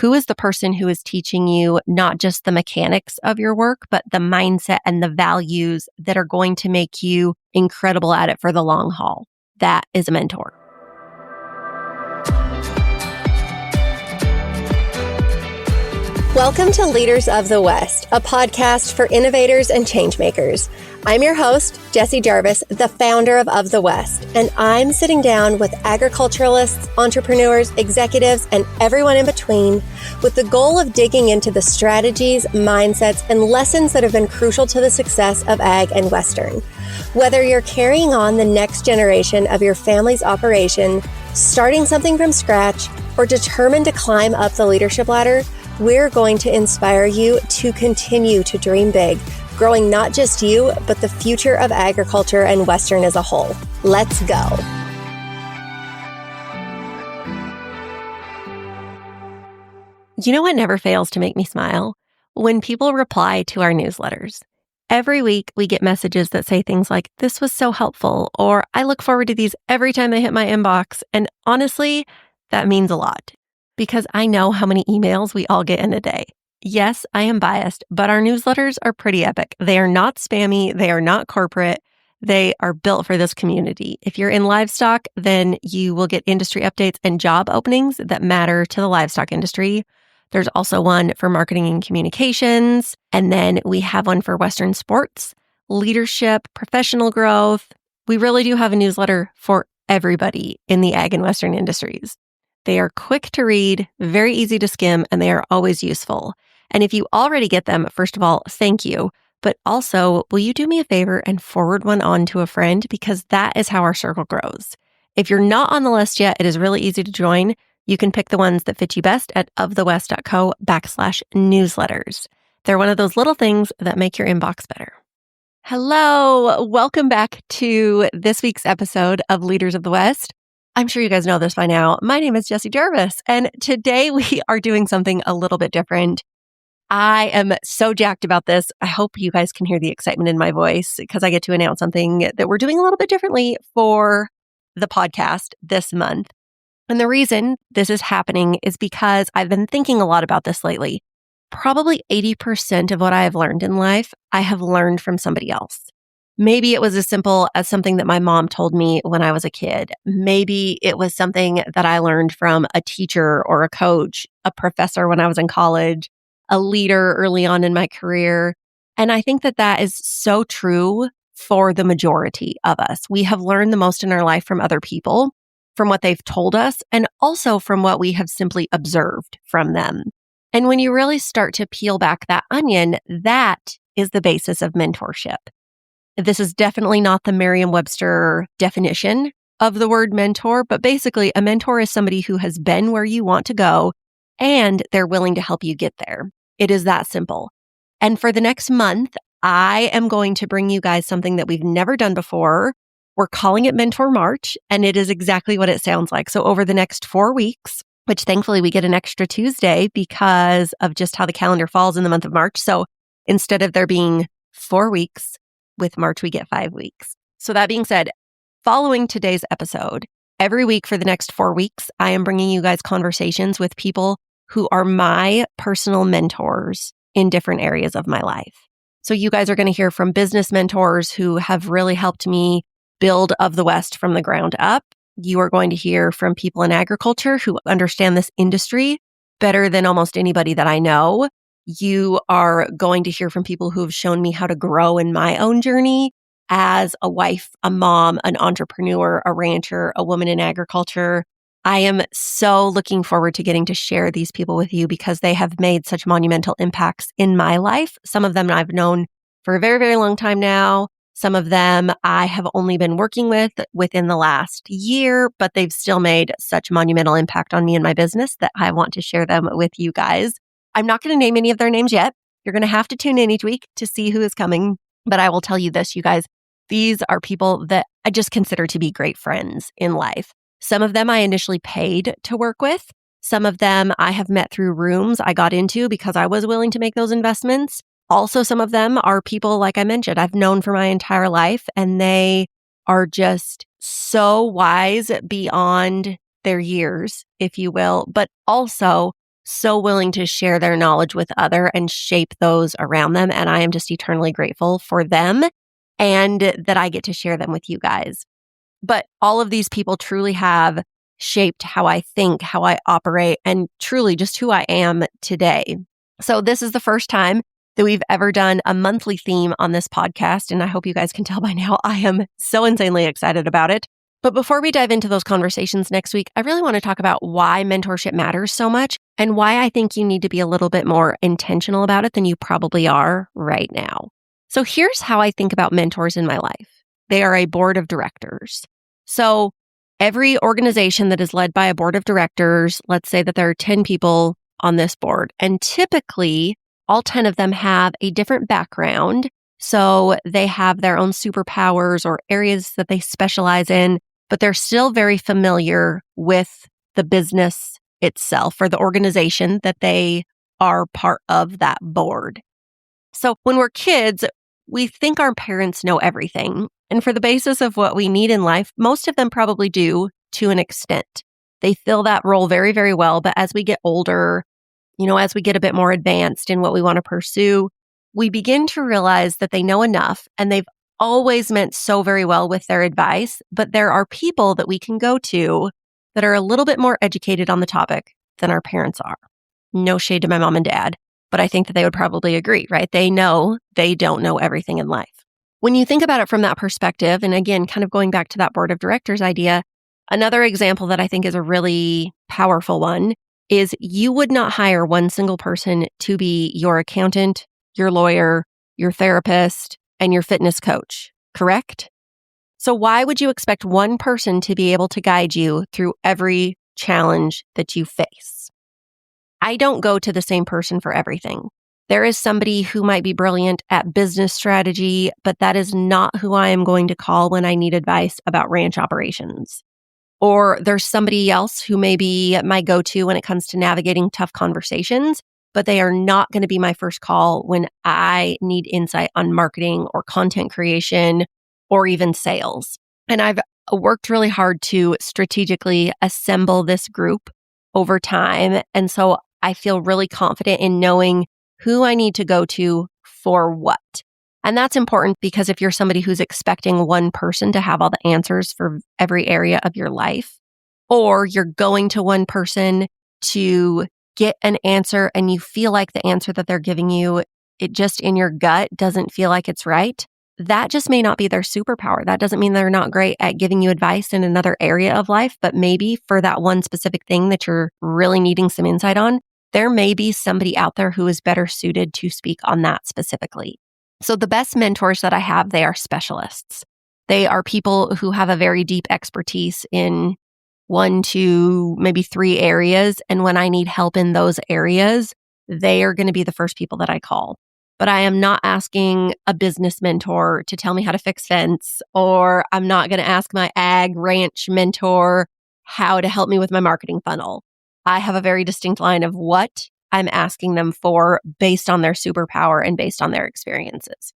Who is the person who is teaching you not just the mechanics of your work, but the mindset and the values that are going to make you incredible at it for the long haul? That is a mentor. Welcome to Leaders of the West, a podcast for innovators and changemakers. I'm your host, Jessie Jarvis, the founder of the West, and I'm sitting down with agriculturalists, entrepreneurs, executives, and everyone in between with the goal of digging into the strategies, mindsets, and lessons that have been crucial to the success of ag and Western. Whether you're carrying on the next generation of your family's operation, starting something from scratch, or determined to climb up the leadership ladder, we're going to inspire you to continue to dream big, growing not just you, but the future of agriculture and Western as a whole. Let's go. You know what never fails to make me smile? When people reply to our newsletters. Every week, we get messages that say things like, "This was so helpful," or "I look forward to these every time they hit my inbox." And honestly, that means a lot. Because I know how many emails we all get in a day. Yes, I am biased, but our newsletters are pretty epic. They are not spammy. They are not corporate. They are built for this community. If you're in livestock, then you will get industry updates and job openings that matter to the livestock industry. There's also one for marketing and communications. And then we have one for Western sports, leadership, professional growth. We really do have a newsletter for everybody in the ag and Western industries. They are quick to read, very easy to skim, and they are always useful. And if you already get them, first of all, thank you. But also, will you do me a favor and forward one on to a friend? Because that is how our circle grows. If you're not on the list yet, it is really easy to join. You can pick the ones that fit you best at ofthewest.co/newsletters. They're one of those little things that make your inbox better. Hello, welcome back to this week's episode of Leaders of the West. I'm sure you guys know this by now. My name is Jessie Jarvis, and today we are doing something a little bit different. I am so jacked about this. I hope you guys can hear the excitement in my voice because I get to announce something that we're doing a little bit differently for the podcast this month. And the reason this is happening is because I've been thinking a lot about this lately. Probably 80% of what I have learned in life, I have learned from somebody else. Maybe it was as simple as something that my mom told me when I was a kid. Maybe it was something that I learned from a teacher or a coach, a professor when I was in college, a leader early on in my career. And I think that that is so true for the majority of us. We have learned the most in our life from other people, from what they've told us, and also from what we have simply observed from them. And when you really start to peel back that onion, that is the basis of mentorship. This is definitely not the Merriam-Webster definition of the word mentor, but basically a mentor is somebody who has been where you want to go and they're willing to help you get there. It is that simple. And for the next month, I am going to bring you guys something that we've never done before. We're calling it Mentor March, and it is exactly what it sounds like. So over the next 4 weeks, which thankfully we get an extra Tuesday because of just how the calendar falls in the month of March. So instead of there being 4 weeks, with March, we get 5 weeks. So that being said, following today's episode, every week for the next 4 weeks, I am bringing you guys conversations with people who are my personal mentors in different areas of my life. So you guys are going to hear from business mentors who have really helped me build Of the West from the ground up. You are going to hear from people in agriculture who understand this industry better than almost anybody that I know. You are going to hear from people who have shown me how to grow in my own journey as a wife, a mom, an entrepreneur, a rancher, a woman in agriculture. I am so looking forward to getting to share these people with you because they have made such monumental impacts in my life. Some of them I've known for a very, very long time now. Some of them I have only been working with within the last year, but they've still made such monumental impact on me and my business that I want to share them with you guys. I'm not going to name any of their names yet. You're going to have to tune in each week to see who is coming. But I will tell you this, you guys, these are people that I just consider to be great friends in life. Some of them I initially paid to work with. Some of them I have met through rooms I got into because I was willing to make those investments. Also, some of them are people, like I mentioned, I've known for my entire life, and they are just so wise beyond their years, if you will, but also so willing to share their knowledge with other and shape those around them. And I am just eternally grateful for them and that I get to share them with you guys. But all of these people truly have shaped how I think, how I operate, and truly just who I am today. So this is the first time that we've ever done a monthly theme on this podcast. And I hope you guys can tell by now, I am so insanely excited about it. But before we dive into those conversations next week, I really want to talk about why mentorship matters so much and why I think you need to be a little bit more intentional about it than you probably are right now. So here's how I think about mentors in my life. They are a board of directors. So every organization that is led by a board of directors, let's say that there are 10 people on this board, and typically all 10 of them have a different background. So they have their own superpowers or areas that they specialize in, but they're still very familiar with the business itself or the organization that they are part of that board. So when we're kids, we think our parents know everything. And for the basis of what we need in life, most of them probably do to an extent. They fill that role very, very well. But as we get older, as we get a bit more advanced in what we want to pursue, we begin to realize that they know enough and they've always meant so very well with their advice. But there are people that we can go to that are a little bit more educated on the topic than our parents are. No shade to my mom and dad, but I think that they would probably agree, right? They know they don't know everything in life. When you think about it from that perspective, and again, kind of going back to that board of directors idea, another example that I think is a really powerful one is you would not hire one single person to be your accountant, your lawyer, your therapist, and your fitness coach, correct? So why would you expect one person to be able to guide you through every challenge that you face? I don't go to the same person for everything. There is somebody who might be brilliant at business strategy, but that is not who I am going to call when I need advice about ranch operations. Or there's somebody else who may be my go-to when it comes to navigating tough conversations, but they are not going to be my first call when I need insight on marketing or content creation or even sales. And I've worked really hard to strategically assemble this group over time. And so I feel really confident in knowing who I need to go to for what. And that's important because if you're somebody who's expecting one person to have all the answers for every area of your life, or you're going to one person to get an answer and you feel like the answer that they're giving you, it just in your gut doesn't feel like it's right, that just may not be their superpower. That doesn't mean they're not great at giving you advice in another area of life, but maybe for that one specific thing that you're really needing some insight on, there may be somebody out there who is better suited to speak on that specifically. So the best mentors that I have, they are specialists. They are people who have a very deep expertise in 1, 2, maybe 3 areas. And when I need help in those areas, they are going to be the first people that I call. But I am not asking a business mentor to tell me how to fix fence, or I'm not going to ask my ag ranch mentor how to help me with my marketing funnel. I have a very distinct line of what I'm asking them for based on their superpower and based on their experiences.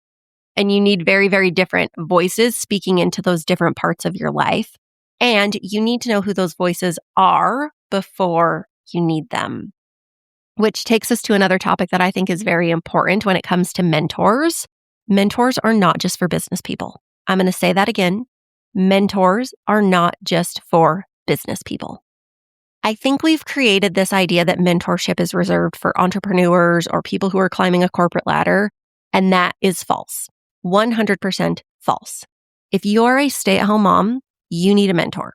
And you need very, very different voices speaking into those different parts of your life. And you need to know who those voices are before you need them. Which takes us to another topic that I think is very important when it comes to mentors. Mentors are not just for business people. I'm going to say that again. Mentors are not just for business people. I think we've created this idea that mentorship is reserved for entrepreneurs or people who are climbing a corporate ladder, and that is false. 100% false. If you are a stay-at-home mom, you need a mentor.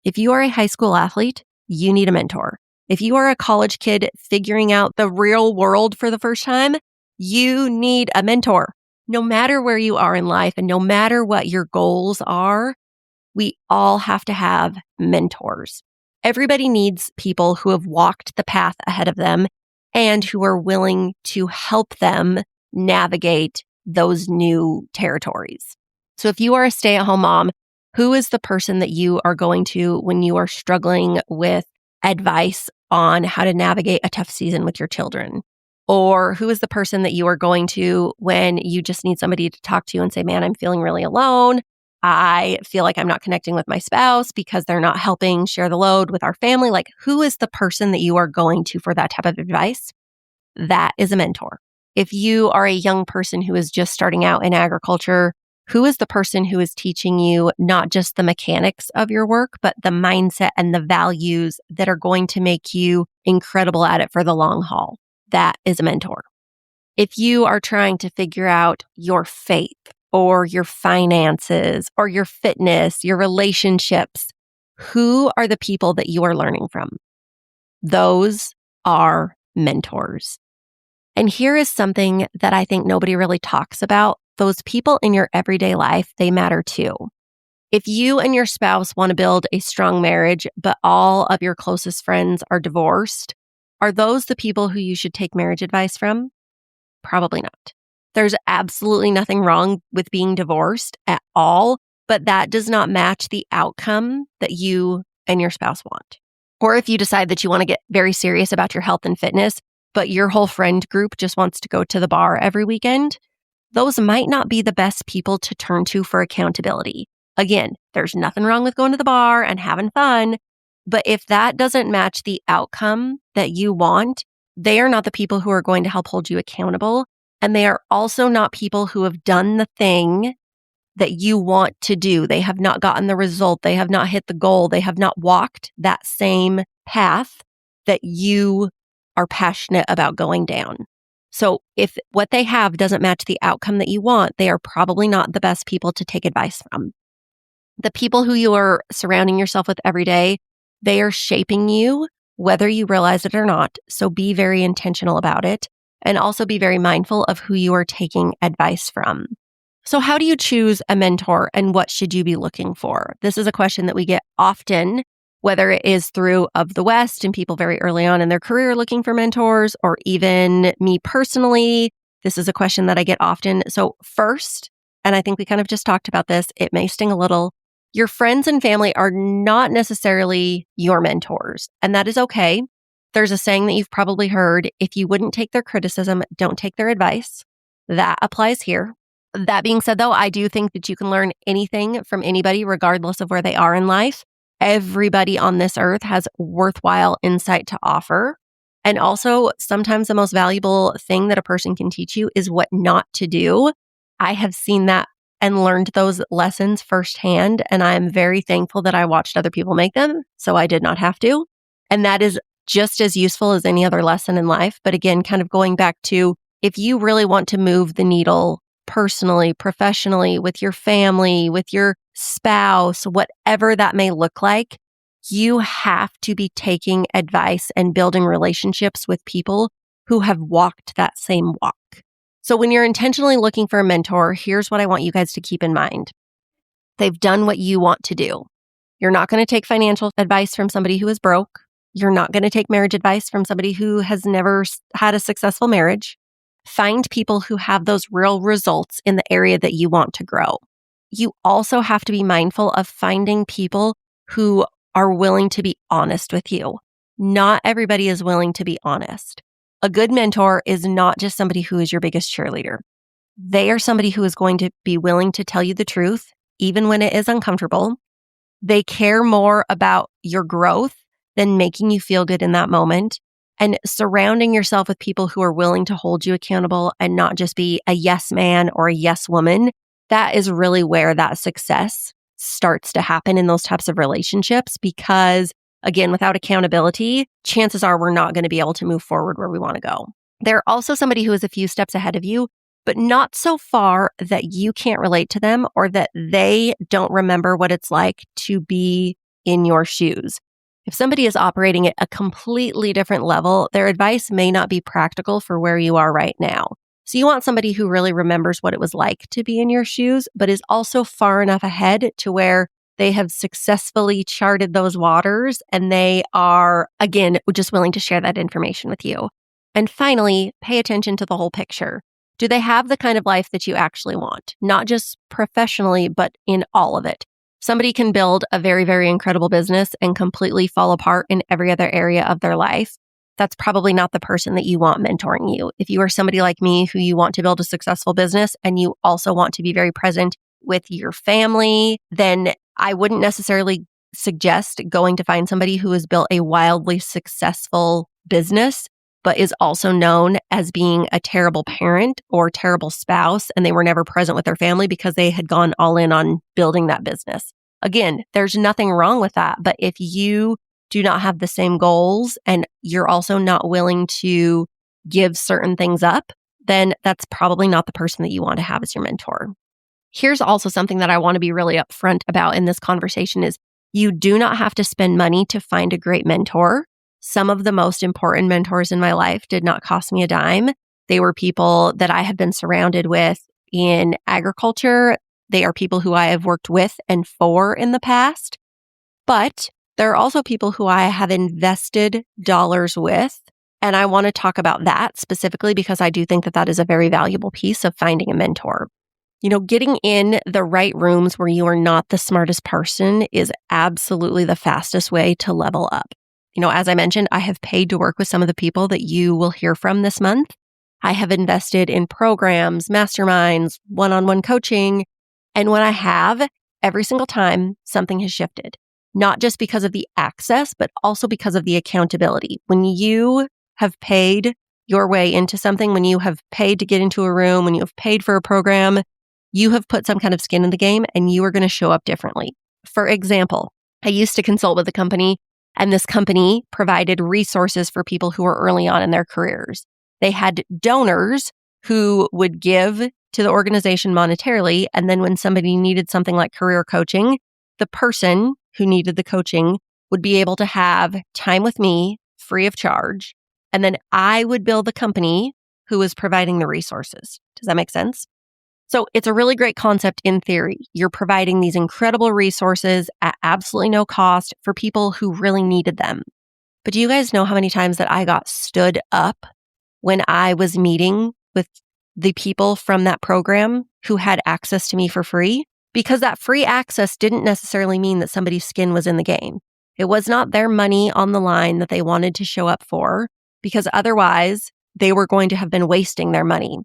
If you are a high school athlete, you need a mentor. If you are a college kid figuring out the real world for the first time, you need a mentor. No matter where you are in life and no matter what your goals are, we all have to have mentors. Everybody needs people who have walked the path ahead of them and who are willing to help them navigate those new territories. So if you are a stay-at-home mom, who is the person that you are going to when you are struggling with advice on how to navigate a tough season with your children? Or who is the person that you are going to when you just need somebody to talk to and say, man, I'm feeling really alone. I feel like I'm not connecting with my spouse because they're not helping share the load with our family. Like, who is the person that you are going to for that type of advice? That is a mentor. If you are a young person who is just starting out in agriculture, who is the person who is teaching you not just the mechanics of your work, but the mindset and the values that are going to make you incredible at it for the long haul? That is a mentor. If you are trying to figure out your faith or your finances or your fitness, your relationships, who are the people that you are learning from? Those are mentors. And here is something that I think nobody really talks about. Those people in your everyday life, they matter too. If you and your spouse want to build a strong marriage, but all of your closest friends are divorced, are those the people who you should take marriage advice from? Probably not. There's absolutely nothing wrong with being divorced at all, but that does not match the outcome that you and your spouse want. Or if you decide that you want to get very serious about your health and fitness, but your whole friend group just wants to go to the bar every weekend, those might not be the best people to turn to for accountability. Again, there's nothing wrong with going to the bar and having fun, but if that doesn't match the outcome that you want, they are not the people who are going to help hold you accountable. And they are also not people who have done the thing that you want to do. They have not gotten the result. They have not hit the goal. They have not walked that same path that you are passionate about going down. So if what they have doesn't match the outcome that you want, they are probably not the best people to take advice from. The people who you are surrounding yourself with every day, they are shaping you, whether you realize it or not. So be very intentional about it, and also be very mindful of who you are taking advice from. So how do you choose a mentor, and what should you be looking for? This is a question that we get often, whether it is through Of the West and people very early on in their career looking for mentors, or even me personally. This is a question that I get often. So first, and I think we kind of just talked about this, it may sting a little, your friends and family are not necessarily your mentors, and that is okay. There's a saying that you've probably heard, if you wouldn't take their criticism, don't take their advice. That applies here. That being said, though, I do think that you can learn anything from anybody, regardless of where they are in life. Everybody on this earth has worthwhile insight to offer. And also, sometimes the most valuable thing that a person can teach you is what not to do. I have seen that and learned those lessons firsthand, and I am very thankful that I watched other people make them, so I did not have to. And that is just as useful as any other lesson in life. But again, kind of going back to, if you really want to move the needle personally, professionally, with your family, with your spouse, whatever that may look like, you have to be taking advice and building relationships with people who have walked that same walk. So when you're intentionally looking for a mentor, here's what I want you guys to keep in mind. They've done what you want to do. You're not going to take financial advice from somebody who is broke. You're not going to take marriage advice from somebody who has never had a successful marriage. Find people who have those real results in the area that you want to grow. You also have to be mindful of finding people who are willing to be honest with you. Not everybody is willing to be honest. A good mentor is not just somebody who is your biggest cheerleader. They are somebody who is going to be willing to tell you the truth, even when it is uncomfortable. They care more about your growth than making you feel good in that moment. And surrounding yourself with people who are willing to hold you accountable and not just be a yes man or a yes woman, that is really where that success starts to happen in those types of relationships. Because again, without accountability, chances are we're not going to be able to move forward where we want to go. They're also somebody who is a few steps ahead of you, but not so far that you can't relate to them or that they don't remember what it's like to be in your shoes. If somebody is operating at a completely different level, their advice may not be practical for where you are right now. So you want somebody who really remembers what it was like to be in your shoes, but is also far enough ahead to where they have successfully charted those waters and they are, again, just willing to share that information with you. And finally, pay attention to the whole picture. Do they have the kind of life that you actually want? Not just professionally, but in all of it. Somebody can build a very, very incredible business and completely fall apart in every other area of their life. That's probably not the person that you want mentoring you. If you are somebody like me who you want to build a successful business and you also want to be very present with your family, then I wouldn't necessarily suggest going to find somebody who has built a wildly successful business, but is also known as being a terrible parent or terrible spouse, and they were never present with their family because they had gone all in on building that business. Again, there's nothing wrong with that, but if you do not have the same goals and you're also not willing to give certain things up, then that's probably not the person that you want to have as your mentor. Here's also something that I want to be really upfront about in this conversation is you do not have to spend money to find a great mentor. Some of the most important mentors in my life did not cost me a dime. They were people that I have been surrounded with in agriculture. They are people who I have worked with and for in the past. But there are also people who I have invested dollars with. And I want to talk about that specifically because I do think that that is a very valuable piece of finding a mentor. Getting in the right rooms where you are not the smartest person is absolutely the fastest way to level up. As I mentioned, I have paid to work with some of the people that you will hear from this month. I have invested in programs, masterminds, one-on-one coaching. And when I have, every single time, something has shifted. Not just because of the access, but also because of the accountability. When you have paid your way into something, when you have paid to get into a room, when you have paid for a program, you have put some kind of skin in the game and you are going to show up differently. For example, I used to consult with a company, and this company provided resources for people who are early on in their careers. They had donors who would give to the organization monetarily, and then when somebody needed something like career coaching, the person who needed the coaching would be able to have time with me free of charge, and then I would bill the company who was providing the resources. Does that make sense? So it's a really great concept in theory. You're providing these incredible resources at absolutely no cost for people who really needed them. But do you guys know how many times that I got stood up when I was meeting with the people from that program who had access to me for free? Because that free access didn't necessarily mean that somebody's skin was in the game. It was not their money on the line that they wanted to show up for, because otherwise they were going to have been wasting their money.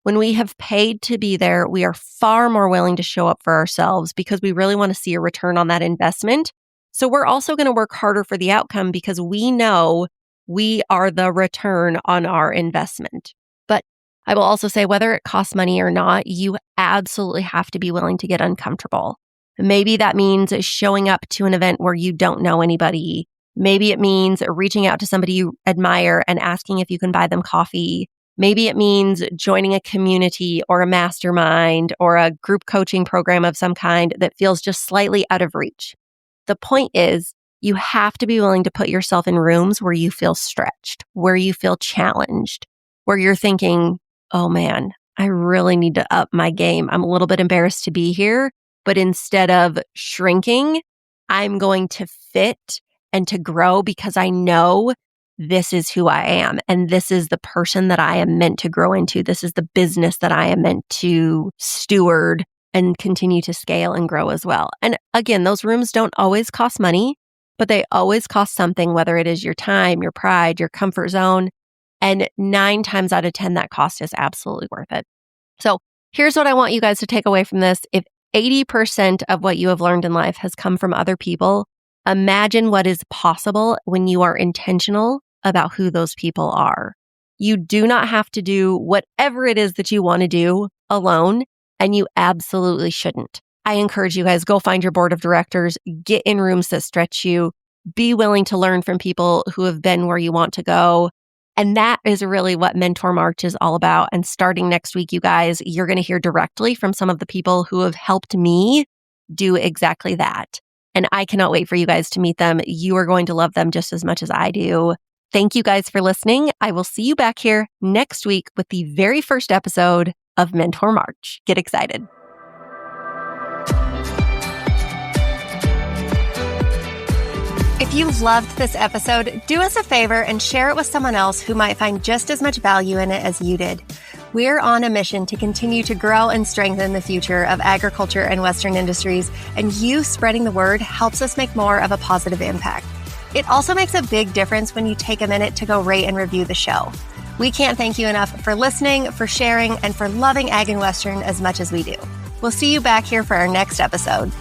When we have paid to be there, we are far more willing to show up for ourselves because we really want to see a return on that investment. So we're also going to work harder for the outcome because we know we are the return on our investment. But I will also say, whether it costs money or not, you absolutely have to be willing to get uncomfortable. Maybe that means showing up to an event where you don't know anybody. Maybe it means reaching out to somebody you admire and asking if you can buy them coffee. Maybe it means joining a community or a mastermind or a group coaching program of some kind that feels just slightly out of reach. The point is, you have to be willing to put yourself in rooms where you feel stretched, where you feel challenged, where you're thinking, oh man, I really need to up my game. I'm a little bit embarrassed to be here, but instead of shrinking, I'm going to fit and to grow because I know this is who I am, and this is the person that I am meant to grow into. This is the business that I am meant to steward and continue to scale and grow as well. And again, those rooms don't always cost money, but they always cost something, whether it is your time, your pride, your comfort zone. And 9 times out of 10, that cost is absolutely worth it. So here's what I want you guys to take away from this. If 80% of what you have learned in life has come from other people, imagine what is possible when you are intentional about who those people are. You do not have to do whatever it is that you want to do alone, and you absolutely shouldn't. I encourage you guys, go find your board of directors, get in rooms that stretch you, be willing to learn from people who have been where you want to go. And that is really what Mentor March is all about. And starting next week, you guys, you're going to hear directly from some of the people who have helped me do exactly that. And I cannot wait for you guys to meet them. You are going to love them just as much as I do. Thank you guys for listening. I will see you back here next week with the very first episode of Mentor March. Get excited. If you loved this episode, do us a favor and share it with someone else who might find just as much value in it as you did. We're on a mission to continue to grow and strengthen the future of agriculture and Western industries, and you spreading the word helps us make more of a positive impact. It also makes a big difference when you take a minute to go rate and review the show. We can't thank you enough for listening, for sharing, and for loving Ag and Western as much as we do. We'll see you back here for our next episode.